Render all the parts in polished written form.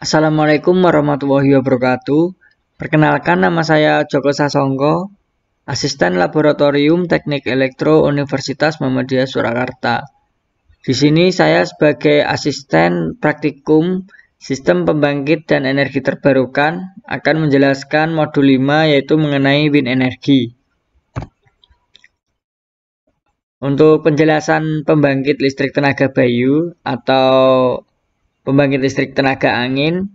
Assalamualaikum warahmatullahi wabarakatuh. Perkenalkan, nama saya Joko Sasongko, Asisten Laboratorium Teknik Elektro Universitas Muhammadiyah Surakarta. Di sini saya sebagai asisten praktikum Sistem Pembangkit dan Energi Terbarukan akan menjelaskan modul 5 yaitu mengenai wind energy. Untuk penjelasan pembangkit listrik tenaga bayu atau pembangkit listrik tenaga angin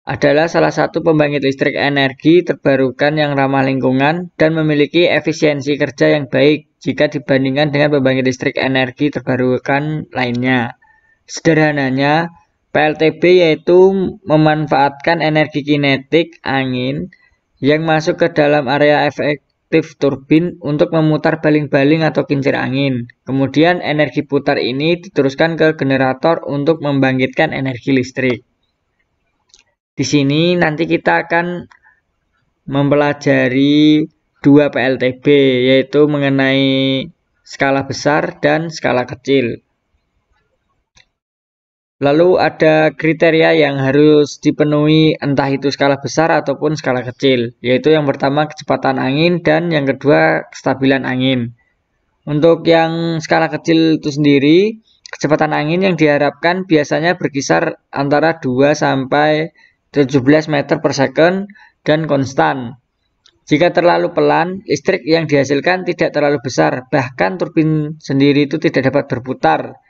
adalah salah satu pembangkit listrik energi terbarukan yang ramah lingkungan dan memiliki efisiensi kerja yang baik jika dibandingkan dengan pembangkit listrik energi terbarukan lainnya. Sederhananya, PLTB yaitu memanfaatkan energi kinetik angin yang masuk ke dalam area efektif turbin untuk memutar baling-baling atau kincir angin. Kemudian energi putar ini diteruskan ke generator untuk membangkitkan energi listrik. Di sini nanti kita akan mempelajari dua PLTB, yaitu mengenai skala besar dan skala kecil. Lalu ada kriteria yang harus dipenuhi, entah itu skala besar ataupun skala kecil, yaitu yang pertama kecepatan angin dan yang kedua kestabilan angin. Untuk yang skala kecil itu sendiri, kecepatan angin yang diharapkan biasanya berkisar antara 2 sampai 17 meter per second dan konstan. Jika terlalu pelan, listrik yang dihasilkan tidak terlalu besar, bahkan turbin sendiri itu tidak dapat berputar.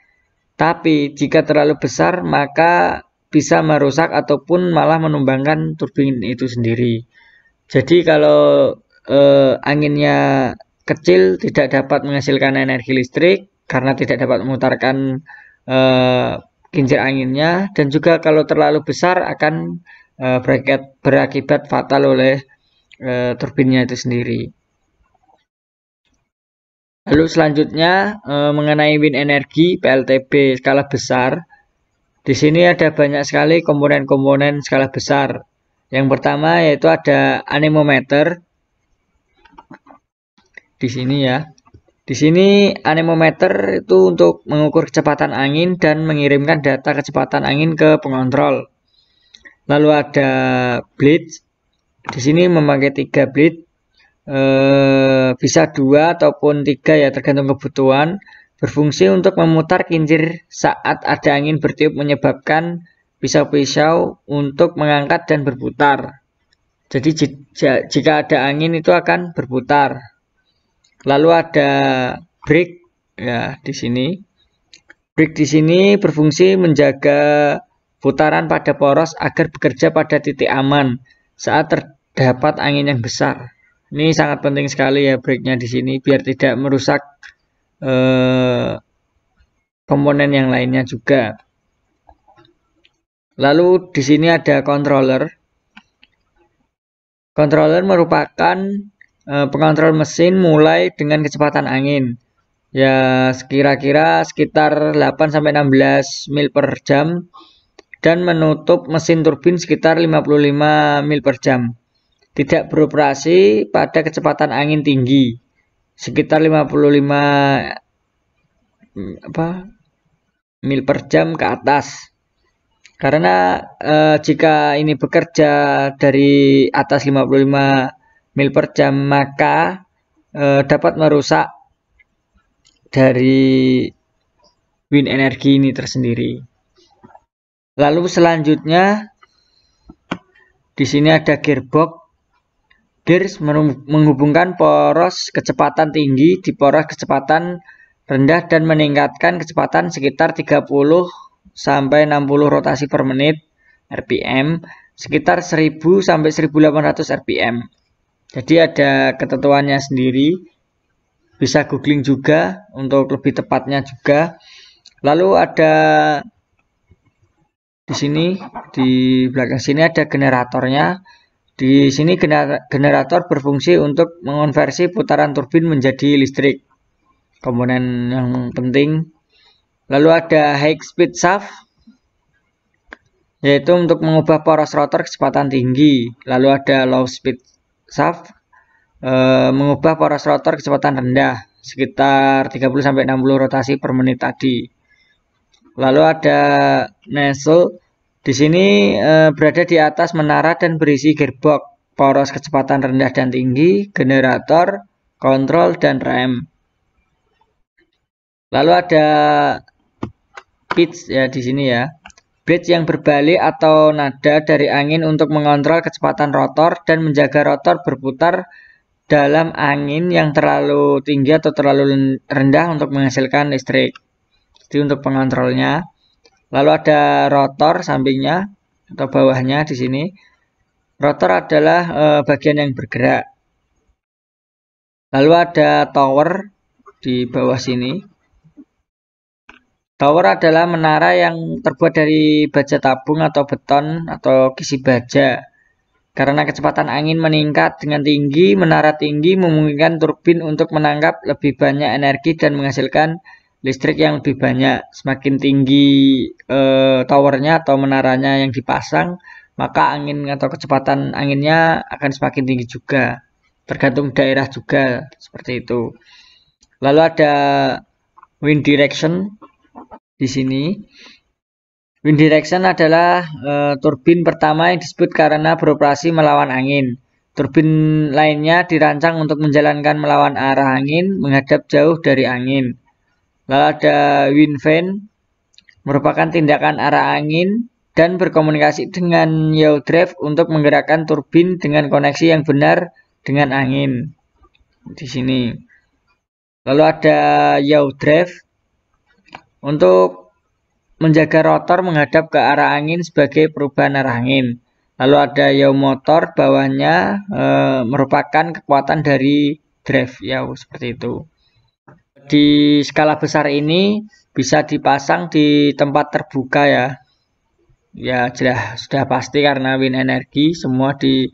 Tapi jika terlalu besar, maka bisa merusak ataupun malah menumbangkan turbin itu sendiri. Jadi kalau anginnya kecil tidak dapat menghasilkan energi listrik karena tidak dapat memutarkan kincir anginnya, dan juga kalau terlalu besar akan berakibat fatal oleh turbinnya itu sendiri. Lalu selanjutnya mengenai wind energy PLTB skala besar. Di sini ada banyak sekali komponen-komponen skala besar. Yang pertama yaitu ada anemometer. Di sini ya. Di sini anemometer itu untuk mengukur kecepatan angin dan mengirimkan data kecepatan angin ke pengontrol. Lalu ada blade. Di sini memakai 3 blade. Bisa 2 ataupun 3 ya, tergantung kebutuhan. Berfungsi untuk memutar kincir saat ada angin bertiup, menyebabkan pisau-pisau untuk mengangkat dan berputar. Jadi jika ada angin itu akan berputar. Lalu ada brake ya di sini. Brake di sini berfungsi menjaga putaran pada poros agar bekerja pada titik aman saat terdapat angin yang besar. Ini sangat penting sekali ya brake-nya di sini biar tidak merusak komponen yang lainnya juga. Lalu di sini ada controller. Controller merupakan pengontrol mesin mulai dengan kecepatan angin. Ya kira-kira sekitar 8 sampai 16 mil per jam dan menutup mesin turbin sekitar 55 mil per jam. Tidak beroperasi pada kecepatan angin tinggi sekitar 55 mil per jam ke atas. Karena jika ini bekerja dari atas 55 mil per jam maka dapat merusak dari wind energy ini tersendiri. Lalu selanjutnya di sini ada gearbox. Gears menghubungkan poros kecepatan tinggi di poros kecepatan rendah dan meningkatkan kecepatan sekitar 30 sampai 60 rotasi per menit RPM, sekitar 1000 sampai 1800 RPM. Jadi ada ketentuannya sendiri. Bisa googling juga untuk lebih tepatnya juga. Lalu ada di sini di belakang sini ada generatornya. Di sini generator berfungsi untuk mengonversi putaran turbin menjadi listrik. Komponen yang penting. Lalu ada high speed shaft, yaitu untuk mengubah poros rotor kecepatan tinggi. Lalu ada low speed shaft, mengubah poros rotor kecepatan rendah, sekitar 30 sampai 60 rotasi per menit tadi. Lalu ada nozzle. Di sini berada di atas menara dan berisi gearbox, poros kecepatan rendah dan tinggi, generator, kontrol, dan rem. Lalu ada pitch ya di sini ya. Bridge yang berbalik atau nada dari angin untuk mengontrol kecepatan rotor dan menjaga rotor berputar dalam angin yang terlalu tinggi atau terlalu rendah untuk menghasilkan listrik. Jadi untuk pengontrolnya. Lalu ada rotor sampingnya atau bawahnya di sini. Rotor adalah bagian yang bergerak. Lalu ada tower di bawah sini. Tower adalah menara yang terbuat dari baja tabung atau beton atau kisi baja. Karena kecepatan angin meningkat dengan tinggi, menara tinggi memungkinkan turbin untuk menangkap lebih banyak energi dan menghasilkan listrik yang lebih banyak. Semakin tinggi towernya atau menaranya yang dipasang, maka angin atau kecepatan anginnya akan semakin tinggi juga. Tergantung daerah juga, seperti itu. Lalu ada wind direction di sini. Wind direction adalah turbin pertama yang disebut karena beroperasi melawan angin. Turbin lainnya dirancang untuk menjalankan melawan arah angin, menghadap jauh dari angin. Lalu ada wind vane, merupakan tindakan arah angin dan berkomunikasi dengan yaw drive untuk menggerakkan turbin dengan koneksi yang benar dengan angin. Di sini. Lalu ada yaw drive untuk menjaga rotor menghadap ke arah angin sebagai perubahan arah angin. Lalu ada yaw motor, bawahnya merupakan kekuatan dari drive yaw, seperti itu. Di skala besar ini bisa dipasang di tempat terbuka ya. Ya jelas sudah pasti karena wind energy semua di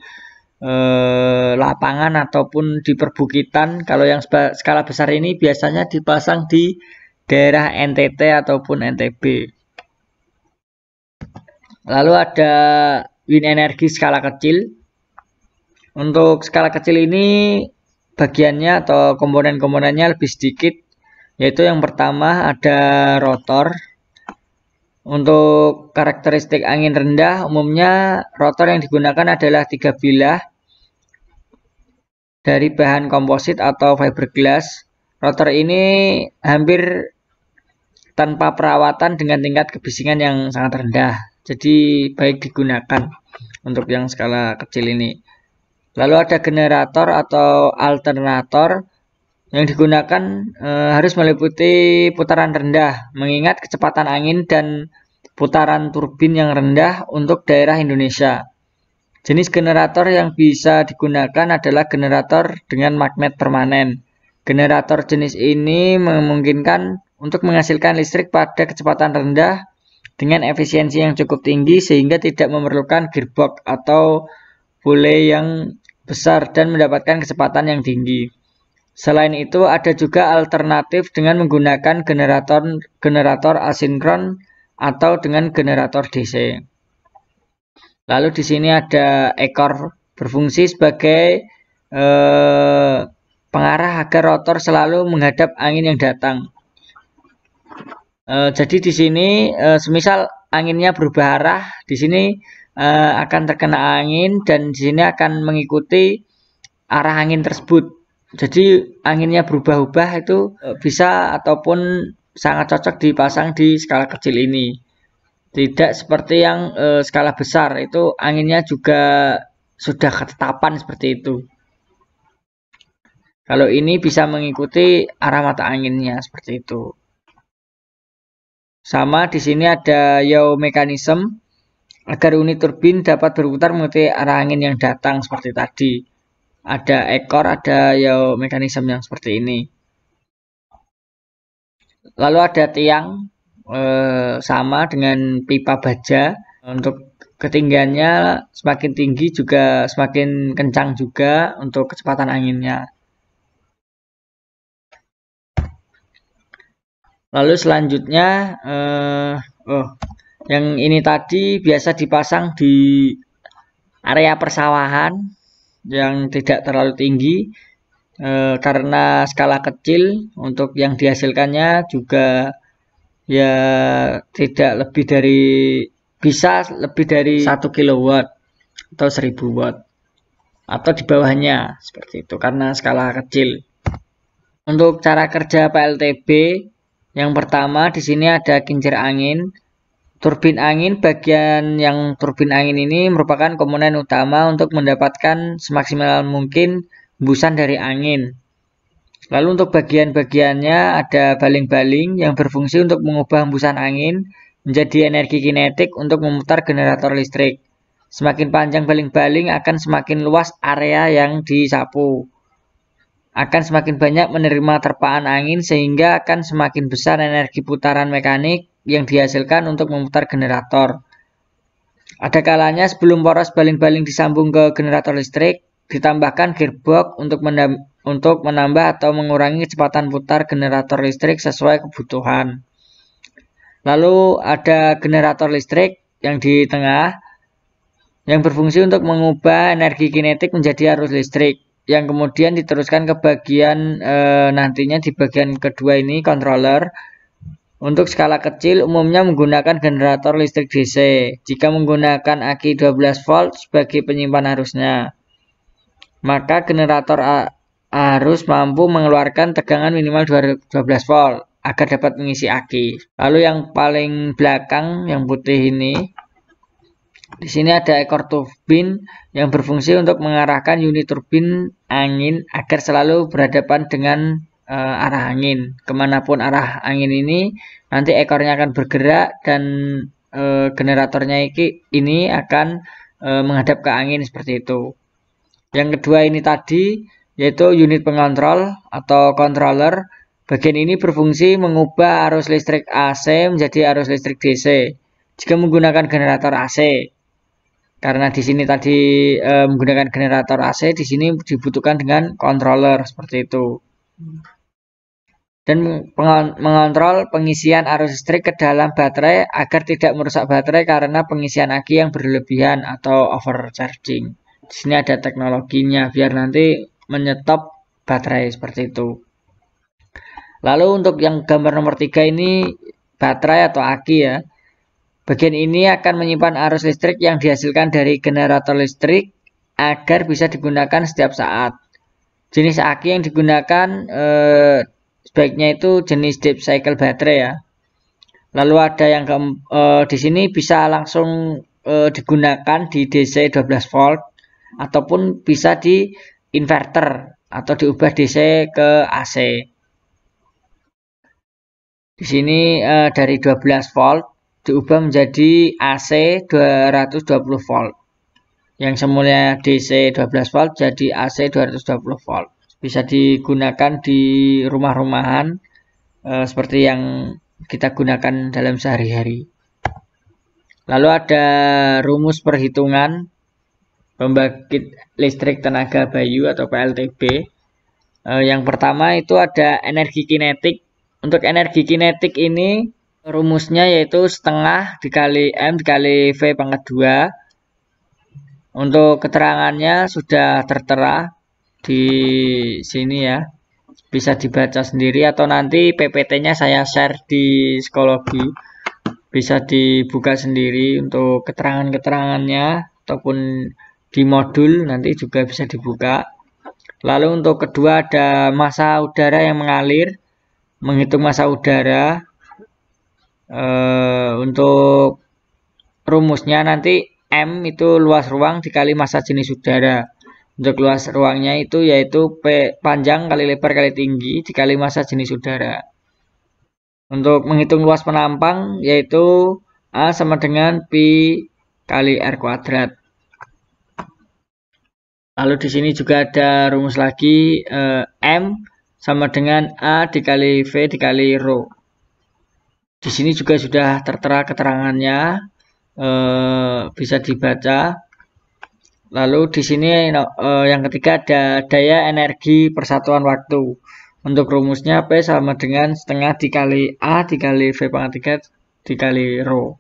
lapangan ataupun di perbukitan. Kalau yang skala besar ini biasanya dipasang di daerah NTT ataupun NTB. Lalu ada wind energy skala kecil. Untuk skala kecil ini bagiannya atau komponen-komponennya lebih sedikit, yaitu yang pertama ada rotor. Untuk karakteristik angin rendah, umumnya rotor yang digunakan adalah 3 bilah dari bahan komposit atau fiberglass. Rotor ini hampir tanpa perawatan dengan tingkat kebisingan yang sangat rendah. Jadi baik digunakan untuk yang skala kecil ini. Lalu ada generator atau alternator yang digunakan harus meliputi putaran rendah, mengingat kecepatan angin dan putaran turbin yang rendah untuk daerah Indonesia. Jenis generator yang bisa digunakan adalah generator dengan magnet permanen. Generator jenis ini memungkinkan untuk menghasilkan listrik pada kecepatan rendah dengan efisiensi yang cukup tinggi sehingga tidak memerlukan gearbox atau pulley yang besar dan mendapatkan kecepatan yang tinggi. Selain itu ada juga alternatif dengan menggunakan generator asinkron atau dengan generator DC. Lalu di sini ada ekor berfungsi sebagai pengarah agar rotor selalu menghadap angin yang datang. Jadi di sini semisal anginnya berubah arah, di sini akan terkena angin dan di sini akan mengikuti arah angin tersebut. Jadi anginnya berubah-ubah itu bisa ataupun sangat cocok dipasang di skala kecil ini. Tidak seperti yang skala besar, itu anginnya juga sudah ketetapan seperti itu. Kalau ini bisa mengikuti arah mata anginnya seperti itu. Sama di sini ada yaw mechanism agar unit turbin dapat berputar mengikuti arah angin yang datang seperti tadi. Ada ekor, ada yaw mechanism yang seperti ini. Lalu ada tiang sama dengan pipa baja. Untuk ketinggiannya semakin tinggi juga semakin kencang juga untuk kecepatan anginnya. Lalu selanjutnya yang ini tadi biasa dipasang di area persawahan yang tidak terlalu tinggi karena skala kecil. Untuk yang dihasilkannya juga ya tidak lebih dari bisa lebih dari 1 kilowatt atau 1000 watt atau di bawahnya seperti itu karena skala kecil. Untuk cara kerja PLTB, yang pertama di sini ada kincir angin. Turbin angin, bagian yang turbin angin ini merupakan komponen utama untuk mendapatkan semaksimal mungkin hembusan dari angin. Lalu untuk bagian-bagiannya ada baling-baling yang berfungsi untuk mengubah hembusan angin menjadi energi kinetik untuk memutar generator listrik. Semakin panjang baling-baling akan semakin luas area yang disapu. Akan semakin banyak menerima terpaan angin sehingga akan semakin besar energi putaran mekanik yang dihasilkan untuk memutar generator. Ada kalanya sebelum poros baling-baling disambung ke generator listrik, ditambahkan gearbox untuk menambah atau mengurangi kecepatan putar generator listrik sesuai kebutuhan. Lalu ada generator listrik yang di tengah yang berfungsi untuk mengubah energi kinetik menjadi arus listrik yang kemudian diteruskan ke bagian nantinya di bagian kedua ini controller. Untuk skala kecil umumnya menggunakan generator listrik DC jika menggunakan aki 12 volt sebagai penyimpan arusnya. Maka generator harus mampu mengeluarkan tegangan minimal 12 volt agar dapat mengisi aki. Lalu yang paling belakang yang putih ini, di sini ada ekor turbin yang berfungsi untuk mengarahkan unit turbin angin agar selalu berhadapan dengan arah angin. Kemanapun arah angin ini, nanti ekornya akan bergerak dan generatornya ini akan menghadap ke angin seperti itu. Yang kedua ini tadi yaitu unit pengontrol atau controller. Bagian ini berfungsi mengubah arus listrik AC menjadi arus listrik DC jika menggunakan generator AC. Karena di sini tadi menggunakan generator AC, di sini dibutuhkan dengan controller seperti itu. Dan mengontrol pengisian arus listrik ke dalam baterai agar tidak merusak baterai karena pengisian aki yang berlebihan atau overcharging. Di sini ada teknologinya biar nanti menyetop baterai seperti itu. Lalu untuk yang gambar nomor 3 ini baterai atau aki ya. Bagian ini akan menyimpan arus listrik yang dihasilkan dari generator listrik agar bisa digunakan setiap saat. Jenis aki yang digunakan sebaiknya itu jenis deep cycle baterai ya. Lalu ada yang di sini bisa langsung digunakan di DC 12 volt ataupun bisa di inverter atau diubah DC ke AC. Di sini dari 12 volt diubah menjadi AC 220 volt. Yang semula DC 12 volt jadi AC 220 volt. Bisa digunakan di rumah-rumahan seperti yang kita gunakan dalam sehari-hari. Lalu ada rumus perhitungan pembangkit listrik tenaga bayu atau PLTB. Yang pertama itu ada energi kinetik. Untuk energi kinetik ini rumusnya yaitu setengah dikali M dikali V pangkat 2. Untuk keterangannya sudah tertera di sini ya. Bisa dibaca sendiri atau nanti PPT-nya saya share di psikologi. Bisa dibuka sendiri untuk keterangan-keterangannya ataupun di modul nanti juga bisa dibuka. Lalu untuk kedua ada massa udara yang mengalir. Menghitung massa udara. Untuk rumusnya nanti M itu luas ruang dikali massa jenis udara. Untuk luas ruangnya itu yaitu P panjang kali lebar kali tinggi dikali massa jenis udara. Untuk menghitung luas penampang yaitu A sama dengan Pi kali R kuadrat. Lalu di sini juga ada rumus lagi M sama dengan A dikali V dikali Rho. Di sini juga sudah tertera keterangannya, bisa dibaca. Lalu di sini yang ketiga ada daya energi persatuan waktu. Untuk rumusnya P sama dengan setengah dikali A dikali V pangkat 3 dikali Rho.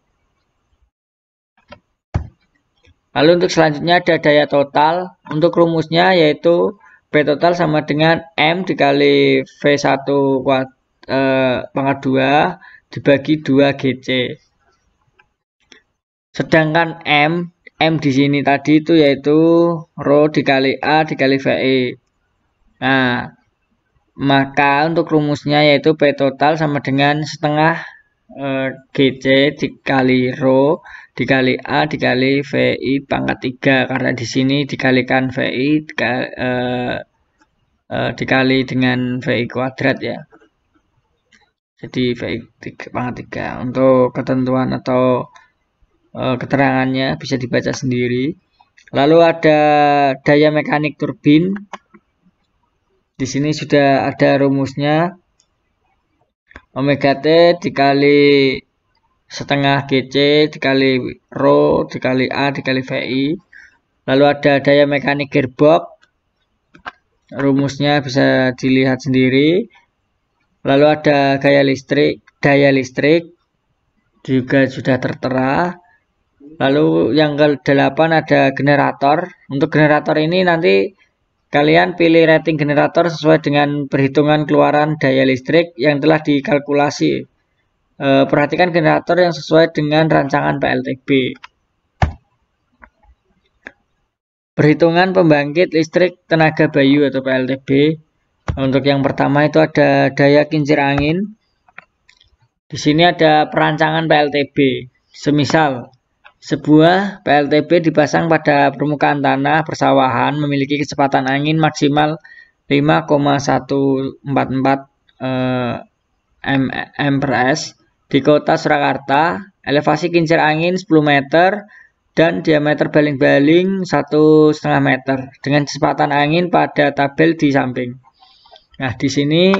Lalu untuk selanjutnya ada daya total. Untuk rumusnya yaitu P total sama dengan M dikali V1 pangkat 2 dibagi 2 GC. Sedangkan M di sini tadi itu yaitu rho dikali A dikali VI. Nah, maka untuk rumusnya yaitu P total sama dengan setengah GC dikali rho dikali A dikali VI pangkat 3, karena di sini dikalikan VI dikali dengan VI kuadrat ya. Jadi VI pangkat 3. Untuk ketentuan atau keterangannya bisa dibaca sendiri. Lalu ada daya mekanik turbin. Di sini sudah ada rumusnya. Omega T dikali setengah GC dikali rho dikali A dikali VI. Lalu ada daya mekanik gearbox. Rumusnya bisa dilihat sendiri. Lalu ada daya listrik juga sudah tertera. Lalu yang ke-8 ada generator. Untuk generator ini nanti kalian pilih rating generator sesuai dengan perhitungan keluaran daya listrik yang telah dikalkulasi. Perhatikan generator yang sesuai dengan rancangan PLTB. Perhitungan pembangkit listrik tenaga bayu atau PLTB. Untuk yang pertama itu ada daya kincir angin. Di sini ada perancangan PLTB. Semisal sebuah PLTB dipasang pada permukaan tanah persawahan memiliki kecepatan angin maksimal 5,144 m/s di kota Surakarta, elevasi kincir angin 10 meter dan diameter baling-baling 1,5 meter dengan kecepatan angin pada tabel di samping. Nah, di sini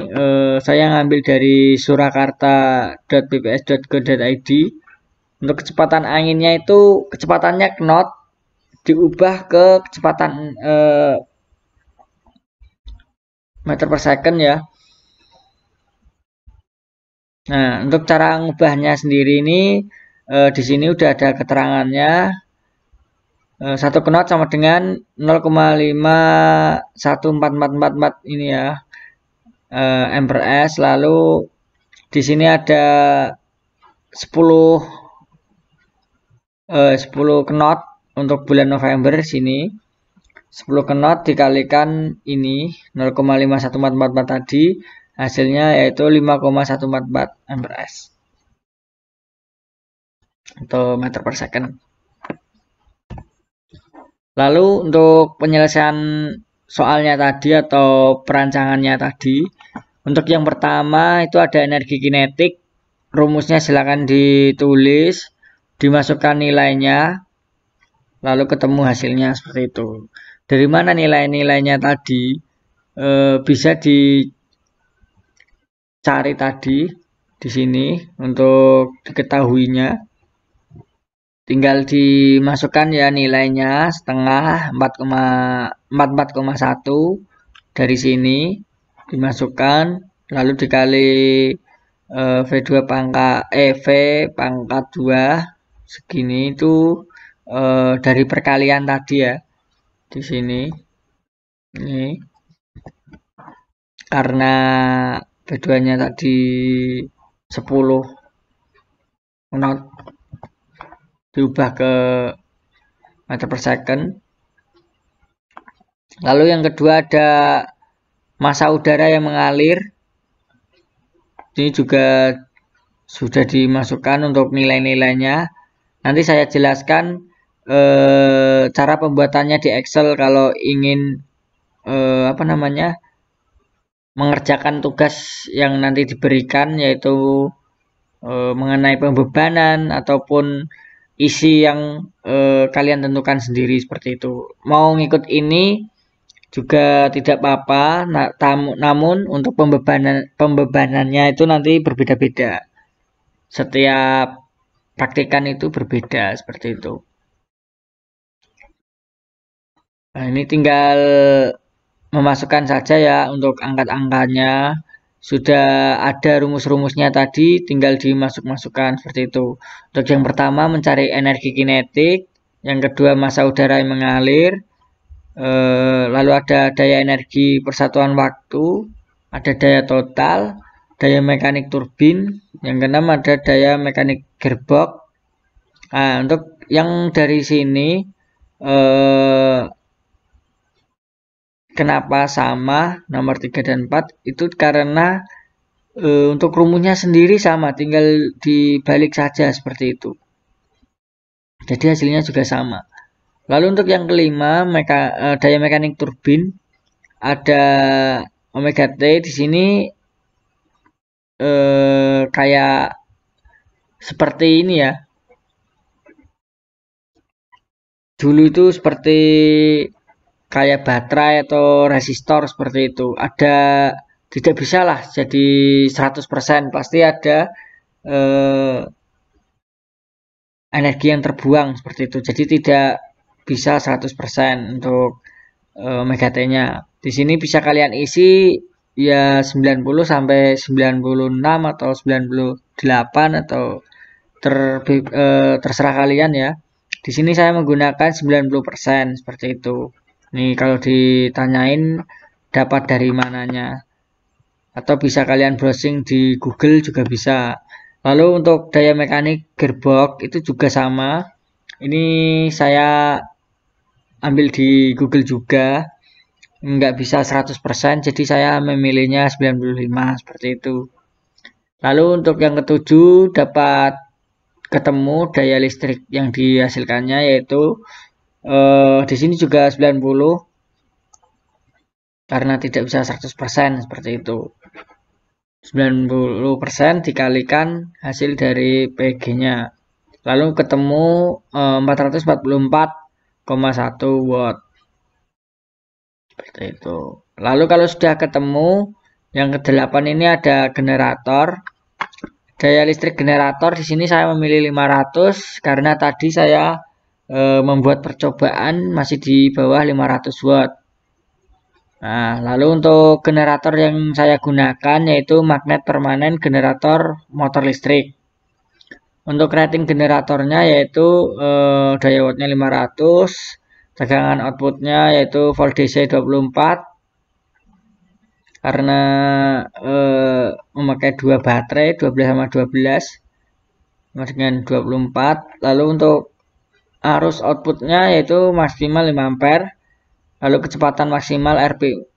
saya ngambil dari surakarta.bps.go.id. Untuk kecepatan anginnya itu kecepatannya knot diubah ke kecepatan meter per second ya. Nah, untuk cara ngubahnya sendiri ini di sini udah ada keterangannya. 1 knot sama dengan 0,514444 ini ya, m/s. Lalu di sini ada 10 knot untuk bulan November sini. 10 knot dikalikan ini 0,51444 tadi, hasilnya yaitu 5,144 m/s atau meter per second. Lalu untuk penyelesaian soalnya tadi atau perancangannya tadi, untuk yang pertama itu ada energi kinetik. Rumusnya silakan ditulis, dimasukkan nilainya, lalu ketemu hasilnya seperti itu. Dari mana nilai-nilainya tadi? Bisa dicari tadi di sini untuk diketahuinya. Tinggal dimasukkan ya nilainya setengah 44,1 dari sini dimasukkan, lalu dikali V2 V pangkat 2 segini itu dari perkalian tadi ya. Di sini ini karena V2-nya tadi 10 knot diubah ke meter per second. Lalu yang kedua ada massa udara yang mengalir. Ini juga sudah dimasukkan untuk nilai-nilainya. Nanti saya jelaskan cara pembuatannya di Excel kalau ingin mengerjakan tugas yang nanti diberikan, yaitu mengenai pembebanan ataupun isi yang kalian tentukan sendiri seperti itu. Mau ngikut ini juga tidak apa-apa, namun untuk pembebanannya itu nanti berbeda-beda. Setiap praktikan itu berbeda seperti itu. Nah, ini tinggal memasukkan saja ya untuk angkat-angkanya. Sudah ada rumus-rumusnya tadi, tinggal dimasuk-masukkan seperti itu. Untuk yang pertama mencari energi kinetik, yang kedua massa udara yang mengalir, lalu ada daya energi persatuan waktu, ada daya total, daya mekanik turbin, yang keenam ada daya mekanik gearbox. Nah, untuk yang dari sini kenapa sama nomor 3 dan 4 itu karena untuk rumusnya sendiri sama, tinggal dibalik saja seperti itu. Jadi hasilnya juga sama. Lalu untuk yang kelima, daya mekanik turbin, ada omega T di sini kayak seperti ini ya. Dulu itu seperti kayak baterai atau resistor seperti itu. Tidak bisa lah jadi 100%, pasti ada energi yang terbuang seperti itu. Jadi tidak bisa 100% untuk omega T-nya. Di sini bisa kalian isi ya 90 sampai 96 atau 98 atau terserah kalian ya. Di sini saya menggunakan 90% seperti itu. Nih kalau ditanyain dapat dari mananya, atau bisa kalian browsing di Google juga bisa. Lalu untuk daya mekanik gearbox itu juga sama. Ini saya ambil di Google juga. Nggak bisa 100%, jadi saya memilihnya 95 seperti itu. Lalu untuk yang ketujuh, dapat ketemu daya listrik yang dihasilkannya, yaitu di sini juga 90 karena tidak bisa 100% seperti itu. 90% dikalikan hasil dari PG-nya. Lalu ketemu 444,1 watt. Seperti itu. Lalu kalau sudah ketemu, yang ke-8 ini ada generator. Daya listrik generator di sini saya memilih 500 karena tadi saya membuat percobaan masih di bawah 500 watt. Nah, lalu untuk generator yang saya gunakan yaitu magnet permanen generator motor listrik. Untuk rating generatornya yaitu daya wattnya 500, tegangan outputnya yaitu volt DC 24 karena memakai dua baterai 12 sama 12 dengan 24. Lalu untuk arus outputnya yaitu maksimal 5 ampere. Lalu kecepatan maksimal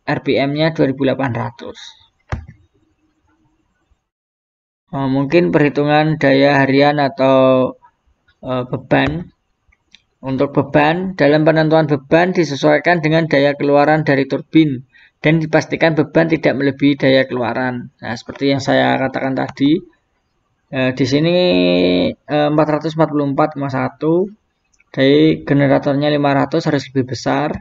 RPM-nya 2800. Mungkin perhitungan daya harian atau beban. Untuk beban, dalam penentuan beban disesuaikan dengan daya keluaran dari turbin dan dipastikan beban tidak melebihi daya keluaran. Nah, seperti yang saya katakan tadi, di sini 444,1, dari generatornya 500 harus lebih besar.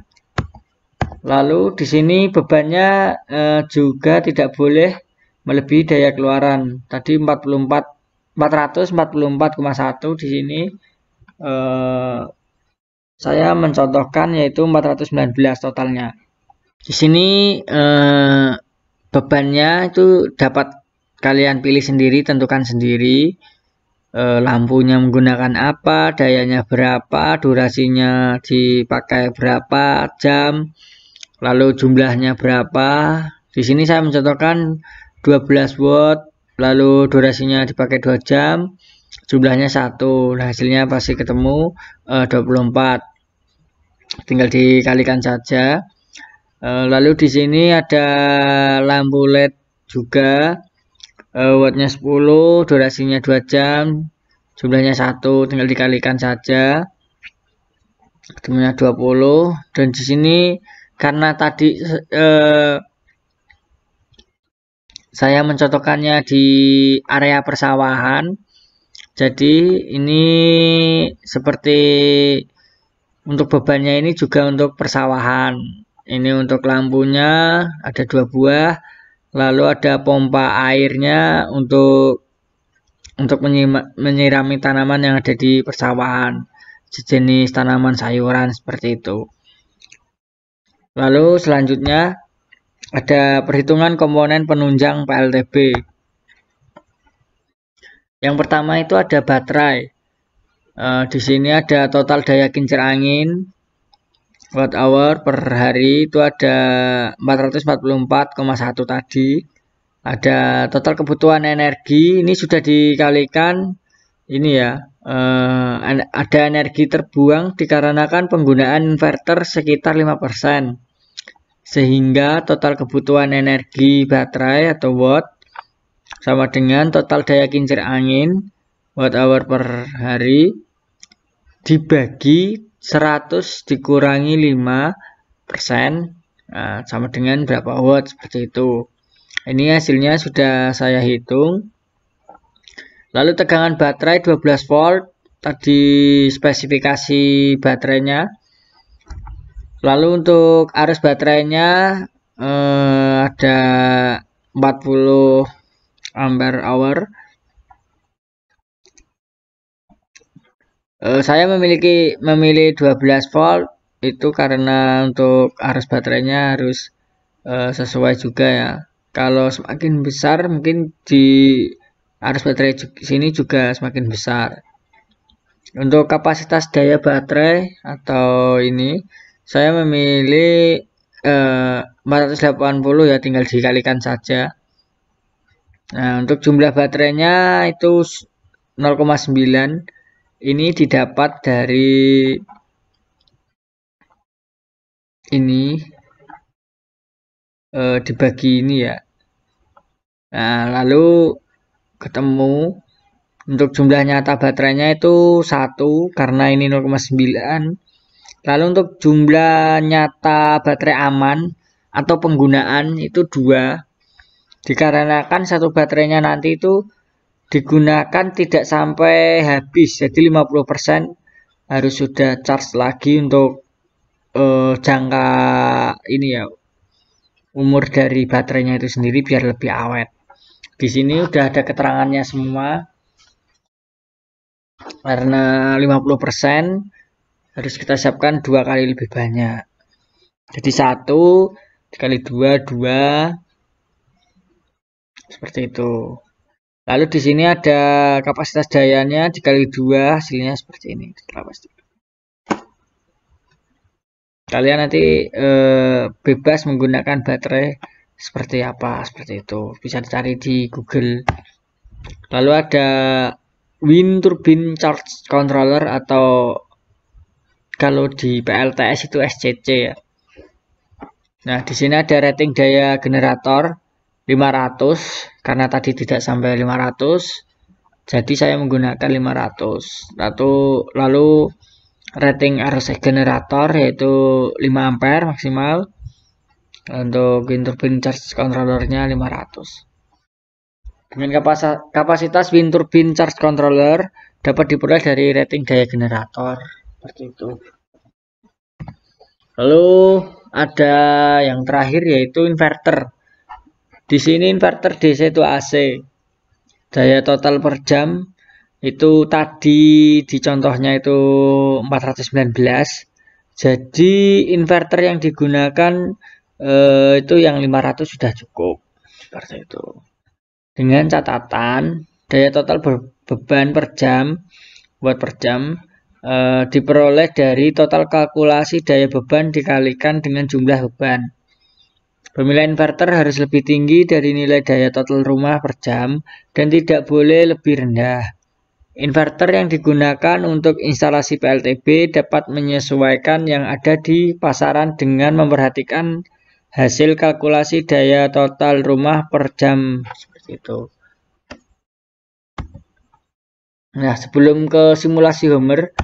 Lalu di sini bebannya juga tidak boleh melebihi daya keluaran. Tadi 444,1 di sini saya mencontohkan yaitu 419 totalnya. Di sini bebannya itu dapat kalian pilih sendiri, tentukan sendiri. Lampunya menggunakan apa, dayanya berapa, durasinya dipakai berapa jam, lalu jumlahnya berapa. Di sini saya mencontohkan 12 watt, lalu durasinya dipakai 2 jam, jumlahnya 1. Nah, hasilnya pasti ketemu 24. Tinggal dikalikan saja. Lalu di sini ada lampu LED juga, wattnya 10, durasinya 2 jam, jumlahnya 1, tinggal dikalikan saja, ketemunya 20. Dan di sini karena tadi saya mencontohkannya di area persawahan, jadi ini seperti untuk bebannya ini juga untuk persawahan. Ini untuk lampunya ada 2 buah, lalu ada pompa airnya untuk menyirami tanaman yang ada di persawahan, sejenis tanaman sayuran seperti itu. Lalu selanjutnya ada perhitungan komponen penunjang PLTB. Yang pertama itu ada baterai. Di sini ada total daya kincir angin watt hour per hari itu ada 444,1 tadi. Ada total kebutuhan energi, ini sudah dikalikan ini ya, ada energi terbuang dikarenakan penggunaan inverter sekitar 5%. Sehingga total kebutuhan energi baterai atau watt sama dengan total daya kincir angin watt hour per hari dibagi 100 dikurangi 5%, nah, sama dengan berapa watt, seperti itu. Ini hasilnya sudah saya hitung. Lalu tegangan baterai 12 volt, tadi spesifikasi baterainya. Lalu untuk arus baterainya ada 40 ampere hour. Saya memilih 12 volt itu karena untuk arus baterainya harus sesuai juga ya. Kalau semakin besar mungkin di arus baterai sini juga semakin besar. Untuk kapasitas daya baterai atau ini saya memilih 480 ya, tinggal dikalikan saja. Nah, untuk jumlah baterainya itu 0,9. Ini didapat dari ini dibagi ini ya. Nah, lalu ketemu untuk jumlah nyata baterainya itu 1 karena ini 0,9. Lalu untuk jumlah nyata baterai aman atau penggunaan itu 2. Dikarenakan satu baterainya nanti itu digunakan tidak sampai habis, jadi 50% harus sudah charge lagi untuk jangka ini ya, umur dari baterainya itu sendiri biar lebih awet. Di sini udah ada keterangannya semua. Karena 50% harus kita siapkan 2 kali lebih banyak. Jadi 1 dikali 2, 2. Seperti itu. Lalu di sini ada kapasitas dayanya dikali 2, hasilnya seperti ini. Kalian nanti bebas menggunakan baterai seperti apa, seperti itu. Bisa dicari di Google. Lalu ada Wind Turbine Charge Controller atau kalau di PLTS itu SCC ya. Nah, di sini ada rating daya generator 500 karena tadi tidak sampai 500. Jadi saya menggunakan 500. Lalu rating arus generator yaitu 5 ampere maksimal. Untuk wind turbine charge controllernya 500. Dengan kapasitas wind turbine charge controller dapat diperoleh dari rating daya generator. Seperti itu. Lalu ada yang terakhir yaitu inverter. Di sini inverter DC itu AC. Daya total per jam itu tadi di contohnya itu 419. Jadi inverter yang digunakan itu yang 500 sudah cukup. Seperti itu. Dengan catatan daya total beban per jam watt per jam diperoleh dari total kalkulasi daya beban dikalikan dengan jumlah beban. Pemilihan inverter harus lebih tinggi dari nilai daya total rumah per jam dan tidak boleh lebih rendah. Inverter yang digunakan untuk instalasi PLTB dapat menyesuaikan yang ada di pasaran dengan memperhatikan hasil kalkulasi daya total rumah per jam. Seperti itu. Nah, sebelum ke simulasi Homer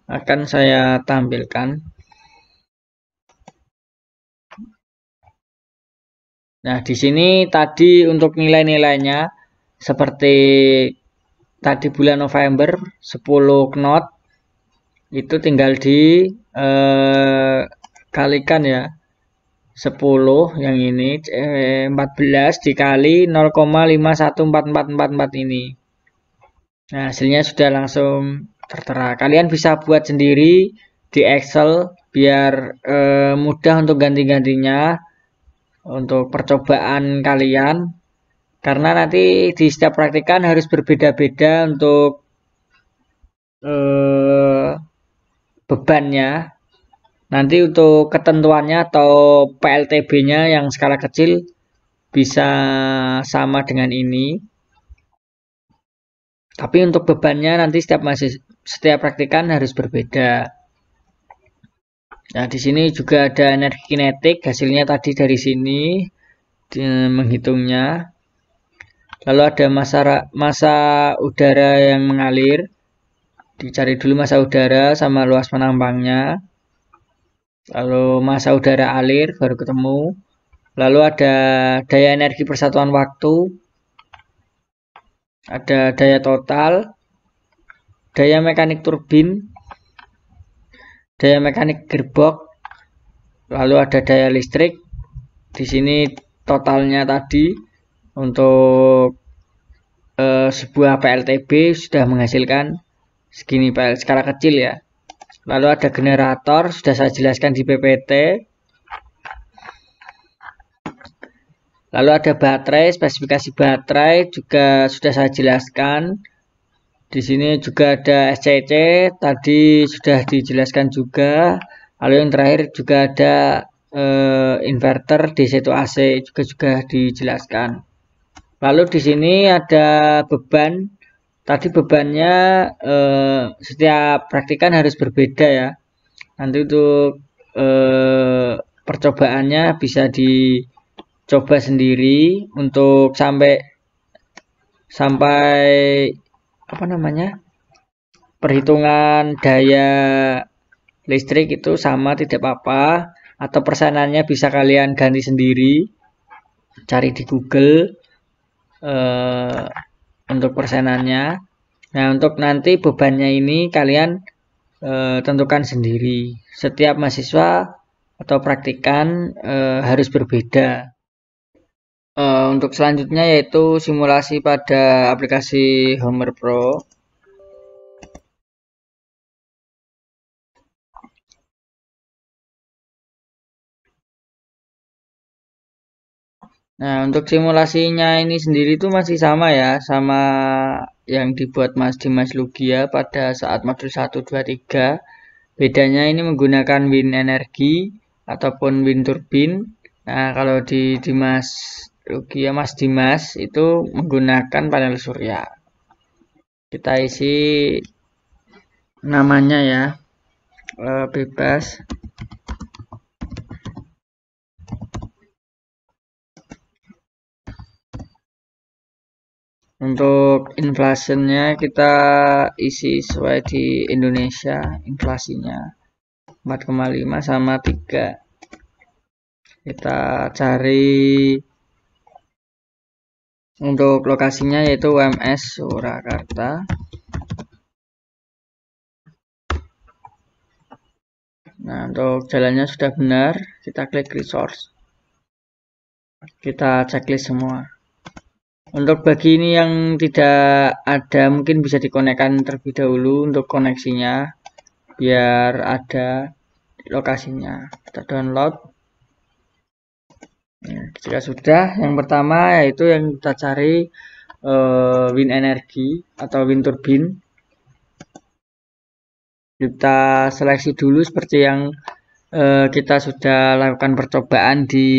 akan saya tampilkan. Nah, di sini tadi untuk nilai-nilainya seperti tadi bulan November 10 knot itu tinggal dikalikan ya. 10 yang ini 14 dikali 0,514444 ini. Nah, hasilnya sudah langsung tertera. Kalian bisa buat sendiri di Excel biar mudah untuk ganti-gantinya untuk percobaan kalian. Karena nanti di setiap praktikan harus berbeda-beda untuk bebannya. Nanti untuk ketentuannya atau PLTB-nya yang skala kecil bisa sama dengan ini. Tapi untuk bebannya nanti setiap praktikan harus berbeda. Nah, di sini juga ada energi kinetik, hasilnya tadi dari sini menghitungnya. Lalu ada massa udara yang mengalir. Dicari dulu massa udara sama luas penampangnya. Lalu massa udara alir baru ketemu. Lalu ada daya energi persatuan waktu. Ada daya total. Daya mekanik turbin. Daya mekanik gearbox. Lalu ada daya listrik. Di sini totalnya tadi untuk sebuah PLTB sudah menghasilkan segini skala kecil ya. Lalu ada generator, sudah saya jelaskan di PPT. Lalu ada baterai, spesifikasi baterai juga sudah saya jelaskan. Di sini juga ada SCC, tadi sudah dijelaskan juga. Lalu yang terakhir juga ada inverter DC to AC juga dijelaskan. Lalu di sini ada beban. Tadi bebannya setiap praktikan harus berbeda ya. Nanti untuk percobaannya bisa dicoba sendiri untuk sampai apa namanya, perhitungan daya listrik itu sama tidak apa-apa, atau persenannya bisa kalian ganti sendiri, cari di Google untuk persenannya. Nah, untuk nanti bebannya ini kalian tentukan sendiri. Setiap mahasiswa atau praktikan harus berbeda. Untuk selanjutnya yaitu simulasi pada aplikasi Homer Pro. Nah, untuk simulasinya ini sendiri itu masih sama ya, sama yang dibuat Mas Dimas Lugia pada saat modul 1, 2, 3. Bedanya ini menggunakan wind energi ataupun wind turbine. Nah, kalau di Dimas Lugia, Mas Dimas itu menggunakan panel surya. Kita isi namanya ya, bebas. Untuk inflasinya kita isi sesuai di Indonesia, inflasinya 4,5 sama 3. Kita cari untuk lokasinya yaitu UMS Surakarta. Nah, untuk jalannya sudah benar, kita klik resource. Kita checklist semua. Untuk bagi ini yang tidak ada, mungkin bisa dikonekkan terlebih dahulu untuk koneksinya, biar ada lokasinya. Kita download. Nah, jika sudah, yang pertama yaitu yang kita cari wind energy atau wind turbine. Kita seleksi dulu seperti yang kita sudah lakukan percobaan di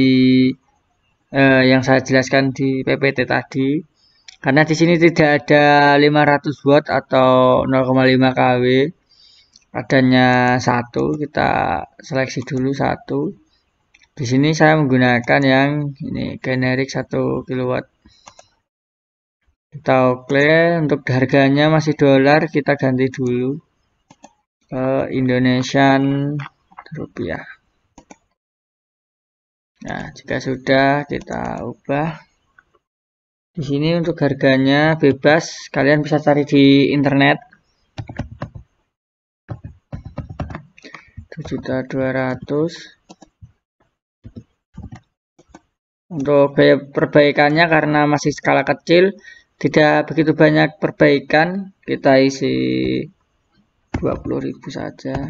yang saya jelaskan di PPT tadi. Karena di sini tidak ada 500 watt atau 0,5 kW. Adanya satu, kita seleksi dulu satu. Di sini saya menggunakan yang ini generik 1 kW. Kita oke, untuk harganya masih dolar, kita ganti dulu ke Indonesian rupiah. Nah, jika sudah kita ubah. Di sini untuk harganya bebas, kalian bisa cari di internet. 7.200. Untuk biaya perbaikannya karena masih skala kecil, tidak begitu banyak perbaikan, kita isi 20.000 saja.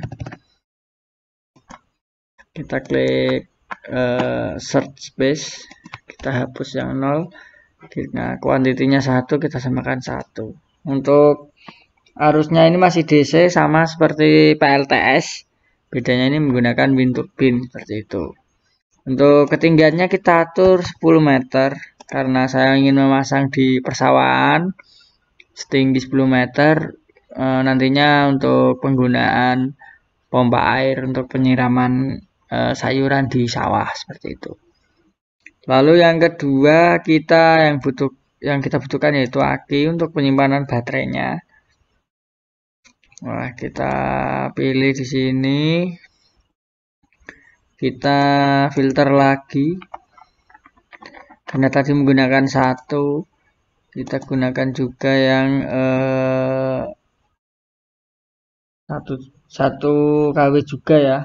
Kita klik search space, kita hapus yang 0. Nah, kuantitinya 1, kita samakan 1. Untuk arusnya ini masih DC, sama seperti PLTS. Bedanya ini menggunakan wind turbine seperti itu. Untuk ketinggiannya kita atur 10 meter karena saya ingin memasang di persawahan. setinggi 10 meter. Nantinya untuk penggunaan pompa air untuk penyiraman sayuran di sawah seperti itu. Lalu yang kedua yang kita butuhkan yaitu aki untuk penyimpanan baterainya. Nah, kita pilih di sini. Kita filter lagi. Karena tadi menggunakan satu, kita gunakan juga yang satu kW juga ya.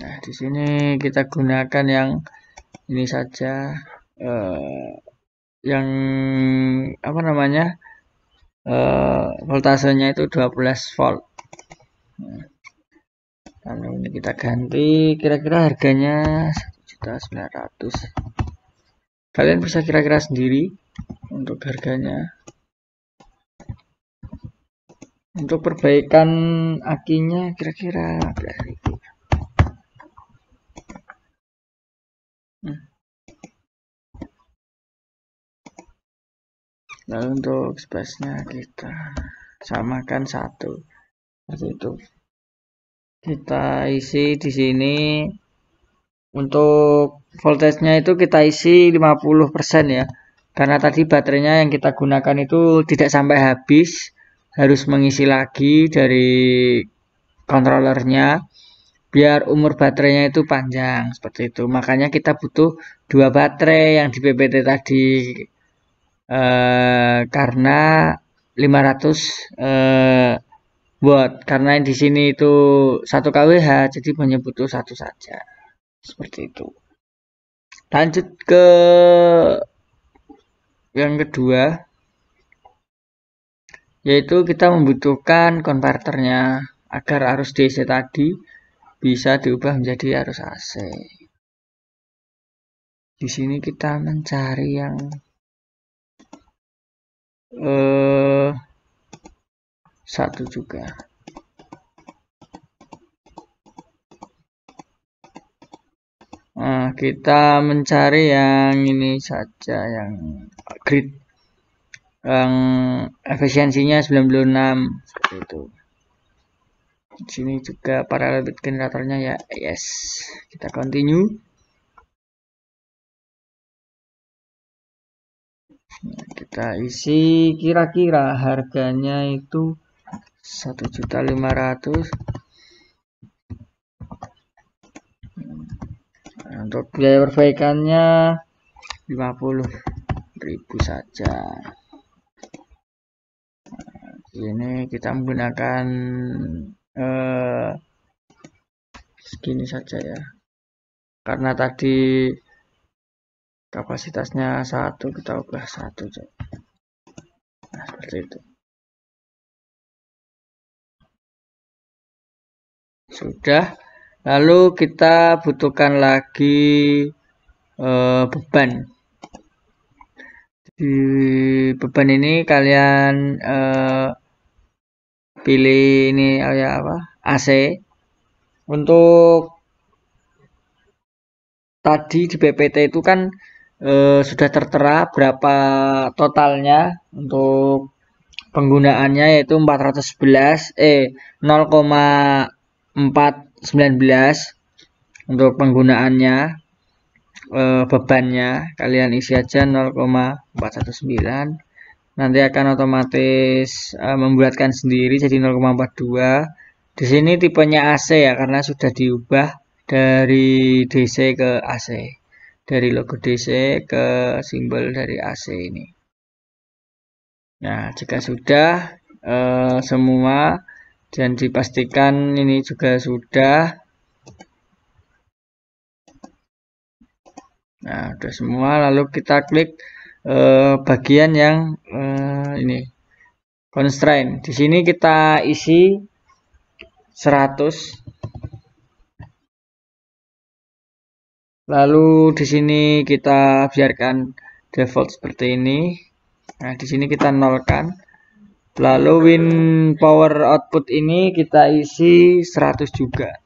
Nah, di sini kita gunakan yang ini saja, yang apa namanya, voltasenya itu 12 volt. Lalu ini kita ganti, kira-kira harganya 1.900.000. Kalian bisa kira-kira sendiri untuk harganya. Untuk perbaikan akinya kira-kira 11.000. Lalu untuk space-nya kita samakan 1. Seperti itu. Kita isi di sini. Untuk voltage-nya itu kita isi 50% ya. Karena tadi baterainya yang kita gunakan itu tidak sampai habis, harus mengisi lagi dari controllernya biar umur baterainya itu panjang seperti itu. Makanya kita butuh 2 baterai yang di PPT tadi, karena 500 watt. Karena di sini itu 1 kWh, jadi hanya butuh 1 saja. Seperti itu. Lanjut ke yang kedua, yaitu kita membutuhkan konverternya agar arus DC tadi bisa diubah menjadi arus AC. Di sini kita mencari yang satu juga. Nah, kita mencari yang ini saja, yang grid, yang efisiensinya 96 seperti itu. Di sini juga paralel bit generatornya ya, yes. Kita continue. Nah, kita isi kira-kira harganya itu 1.500.000. Untuk biaya perbaikannya 50.000 saja. Ini kita menggunakan segini saja ya. Karena tadi kapasitasnya 1, kita ubah 1. Nah, seperti itu. Sudah. Lalu kita butuhkan lagi beban. Di beban ini kalian pilih ini ya apa? AC. Untuk tadi di PPT itu kan sudah tertera berapa totalnya untuk penggunaannya, yaitu 0,419 untuk penggunaannya. Bebannya kalian isi aja 0,419, nanti akan otomatis membulatkan sendiri jadi 0,42. Di sini tipenya AC ya, karena sudah diubah dari DC ke AC, dari logo DC ke simbol dari AC ini. Nah, jika sudah semua dan dipastikan ini juga sudah. Nah, udah semua, lalu kita klik bagian yang ini constraint. Di sini kita isi 100. Lalu di sini kita biarkan default seperti ini. Nah, di sini kita nolkan. Lalu win power output ini kita isi 100 juga.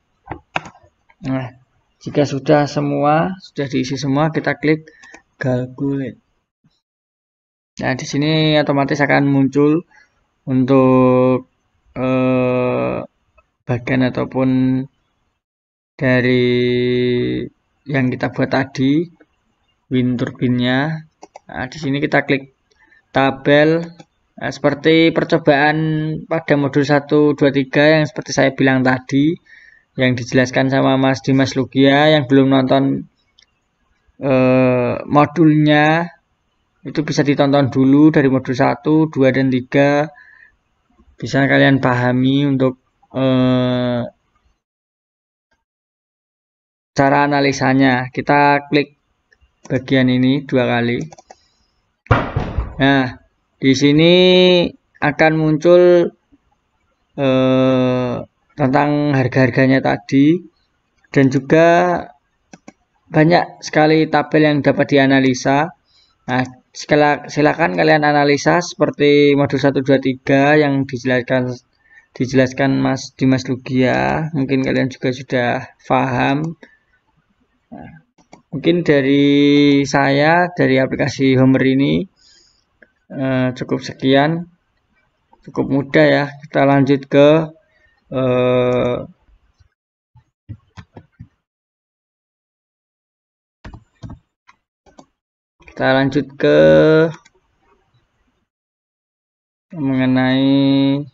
Nah, jika sudah diisi semua, kita klik calculate. Nah, di sini otomatis akan muncul untuk bagian ataupun dari yang kita buat tadi, wind turbine-nya. Nah, di sini kita klik tabel. Nah, seperti percobaan pada modul 1, 2, 3 yang seperti saya bilang tadi, yang dijelaskan sama Mas Dimas Lugia, yang belum nonton modulnya, itu bisa ditonton dulu dari modul 1, 2, dan 3. Bisa kalian pahami untuk cara analisanya. Kita klik bagian ini 2 kali. Nah, di sini akan muncul tentang harga-harganya tadi, dan juga banyak sekali tabel yang dapat dianalisa. Nah, silakan kalian analisa seperti modul 1, 2, 3 yang dijelaskan Mas Dimas Lugia. Mungkin kalian juga sudah paham. Nah, mungkin dari saya, dari aplikasi Homer ini cukup sekian. Cukup mudah ya. Kita lanjut ke mengenai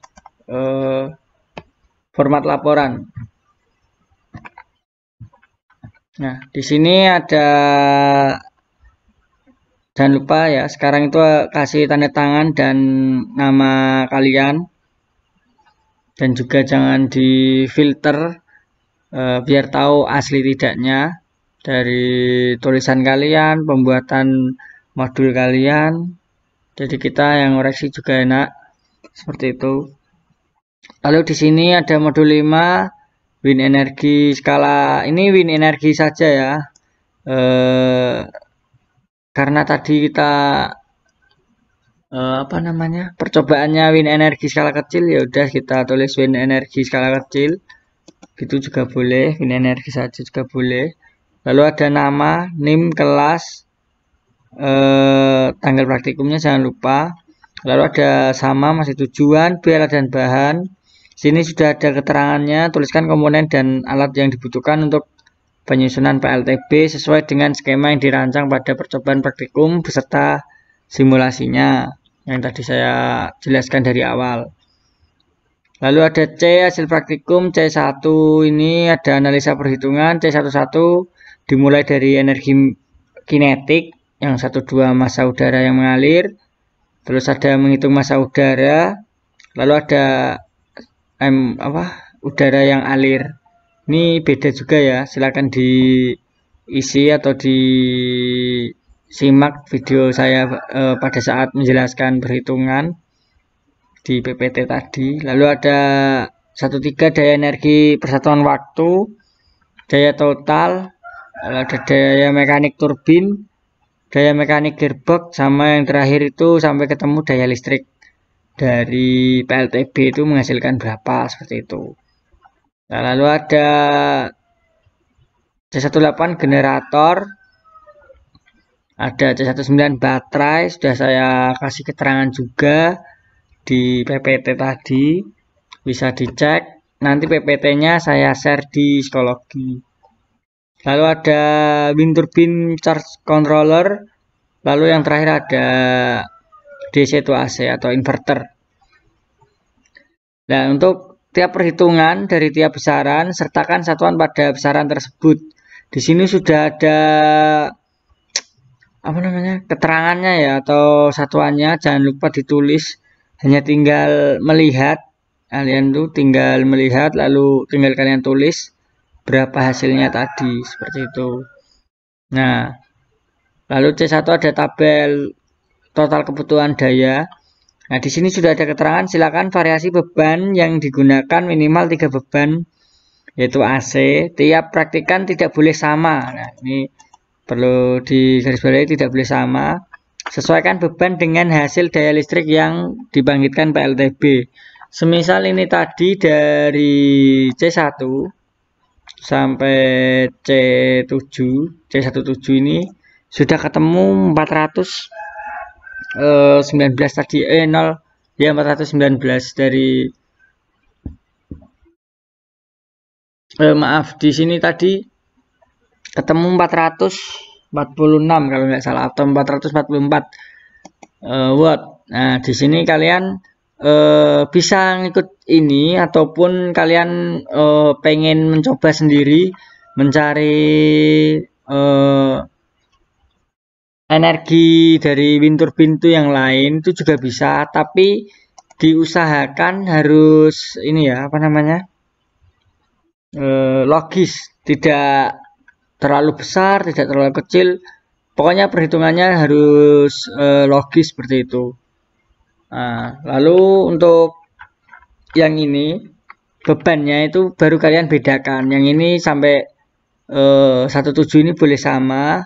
format laporan. Nah, di sini ada, jangan lupa ya, sekarang itu kasih tanda tangan dan nama kalian, dan juga jangan di filter biar tahu asli tidaknya dari tulisan kalian, pembuatan modul kalian. Jadi kita yang ngoreksi juga enak, seperti itu. Lalu di sini ada modul 5, wind energi skala. Ini wind energi saja ya. Karena tadi kita percobaannya wind energi skala kecil, ya udah kita tulis wind energi skala kecil. Gitu juga boleh, wind energi saja juga boleh. Lalu ada nama, NIM, kelas, tanggal praktikumnya jangan lupa. Lalu ada sama, masih tujuan, biaya dan bahan. Sini sudah ada keterangannya, tuliskan komponen dan alat yang dibutuhkan untuk penyusunan PLTB sesuai dengan skema yang dirancang pada percobaan praktikum beserta simulasinya yang tadi saya jelaskan dari awal. Lalu ada C, hasil praktikum. C1 ini ada analisa perhitungan. C11 dimulai dari energi kinetik, yang 12 massa udara yang mengalir. Terus ada menghitung massa udara. Lalu ada udara yang alir. Ini beda juga ya, silakan diisi atau disimak video saya pada saat menjelaskan perhitungan di PPT tadi. Lalu ada 13 daya energi persatuan waktu, daya total, ada daya mekanik turbin, daya mekanik gearbox, sama yang terakhir itu sampai ketemu daya listrik dari PLTB itu menghasilkan berapa, seperti itu. Nah, lalu ada C18 generator, ada C19 baterai, sudah saya kasih keterangan juga di PPT tadi, bisa dicek. Nanti PPT-nya saya share di psikologi. Lalu ada wind turbine charge controller. Lalu yang terakhir ada DC to AC atau inverter. Nah, untuk tiap perhitungan dari tiap besaran, sertakan satuan pada besaran tersebut. Di sini sudah ada keterangannya ya, atau satuannya. Jangan lupa ditulis. Hanya tinggal melihat. Kalian tuh tinggal melihat, lalu tinggal kalian tulis berapa hasilnya tadi, seperti itu. Nah, lalu C1 ada tabel total kebutuhan daya. Nah, di sini sudah ada keterangan, silakan variasi beban yang digunakan minimal 3 beban, yaitu AC. Tiap praktikan tidak boleh sama. Nah, ini perlu digarisbawahi, tidak boleh sama. Sesuaikan beban dengan hasil daya listrik yang dibangkitkan PLTB. Semisal ini tadi dari C1 sampai C17 ini sudah ketemu 400 19 tadi 0 ya 419 dari maaf di sini tadi ketemu 446 kalau nggak salah atau 444 watt. Nah, di sini kalian bisa ngikut ini ataupun kalian pengen mencoba sendiri mencari energi dari wind turbine itu yang lain itu juga bisa, tapi diusahakan harus ini ya apa namanya logis, tidak terlalu besar, tidak terlalu kecil. Pokoknya perhitungannya harus logis seperti itu. Nah, lalu untuk yang ini bebannya itu baru kalian bedakan. Yang ini sampai 17 ini boleh sama.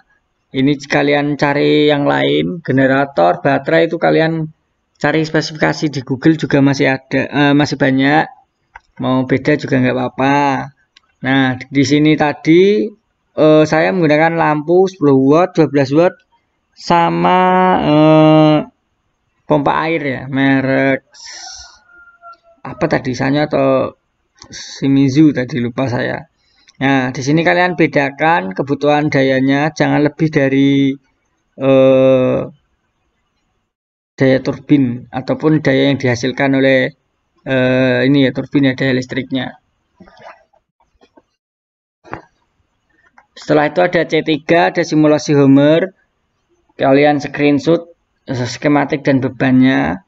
Ini kalian cari yang lain, generator, baterai itu kalian cari spesifikasi di Google juga masih ada, masih banyak. Mau beda juga nggak apa-apa. Nah, di sini tadi saya menggunakan lampu 10 watt, 12 watt, sama pompa air ya, merek apa tadi, Sanyo atau Shimizu tadi lupa saya. Nah, di sini kalian bedakan kebutuhan dayanya, jangan lebih dari daya turbin ataupun daya yang dihasilkan oleh ini ya turbin ya, daya listriknya. Setelah itu ada C3, ada simulasi Homer. Kalian screenshot skematik dan bebannya.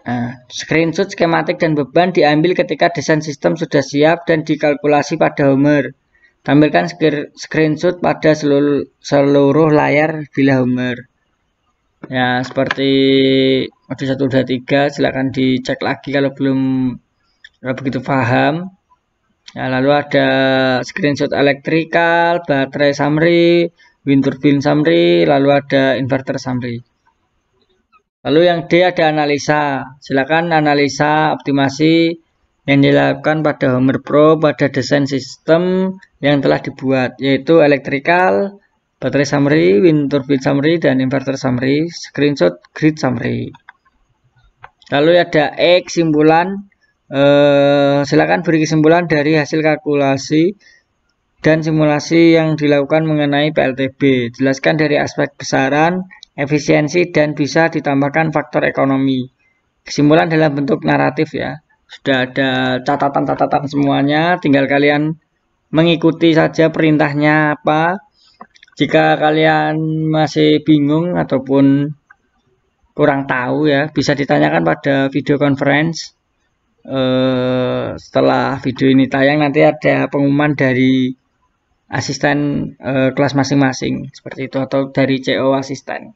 Nah, screenshot skematik dan beban diambil ketika desain sistem sudah siap dan dikalkulasi pada Homer. Tampilkan screenshot pada seluruh layar bila Homer. Ya, seperti modul 1, 2, 3, silakan dicek lagi kalau belum begitu paham. Ya, lalu ada screenshot elektrikal, baterai summary, wind turbine summary, lalu ada inverter summary. Lalu yang D ada analisa. Silakan analisa optimasi yang dilakukan pada Homer Pro pada desain sistem yang telah dibuat, yaitu elektrikal, baterai summary, wind turbine summary, dan inverter summary, screenshot grid summary. Lalu ada E kesimpulan. Silakan beri kesimpulan dari hasil kalkulasi dan simulasi yang dilakukan mengenai PLTB. Jelaskan dari aspek besaran, efisiensi, dan bisa ditambahkan faktor ekonomi. Kesimpulan dalam bentuk naratif ya. Sudah ada catatan-catatan semuanya, tinggal kalian mengikuti saja perintahnya apa. Jika kalian masih bingung ataupun kurang tahu ya, bisa ditanyakan pada video conference. Setelah video ini tayang nanti ada pengumuman dari asisten kelas masing-masing seperti itu atau dari CO asisten.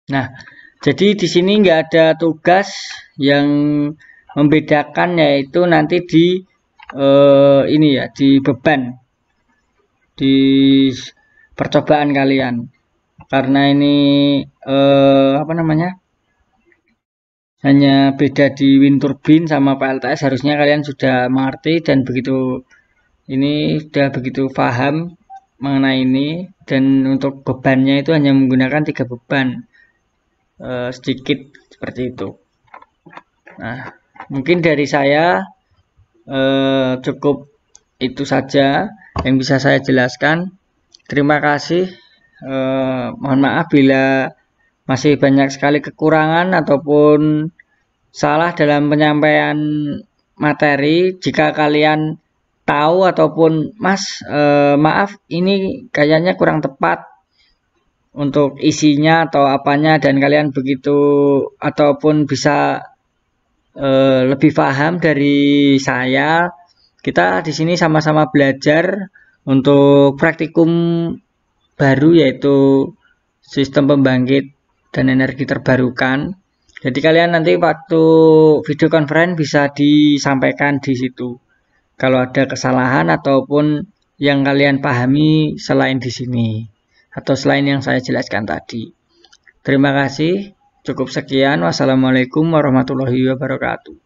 Nah, jadi di sini nggak ada tugas yang membedakan, yaitu nanti di ini ya, di beban di percobaan kalian. Karena ini apa namanya? Hanya beda di wind turbine sama PLTS, harusnya kalian sudah mengerti dan begitu ini sudah begitu paham mengenai ini. Dan untuk bebannya itu hanya menggunakan 3 beban, sedikit seperti itu. Nah, mungkin dari saya cukup itu saja yang bisa saya jelaskan. Terima kasih. Mohon maaf bila masih banyak sekali kekurangan ataupun salah dalam penyampaian materi. Jika kalian tahu ataupun Mas maaf ini kayaknya kurang tepat untuk isinya atau apanya, dan kalian begitu ataupun bisa lebih paham dari saya, kita di sini sama-sama belajar untuk praktikum baru yaitu sistem pembangkit dan energi terbarukan. Jadi kalian nanti waktu video conference bisa disampaikan di situ kalau ada kesalahan ataupun yang kalian pahami selain di sini atau selain yang saya jelaskan tadi. Terima kasih. Cukup sekian. Wassalamualaikum warahmatullahi wabarakatuh.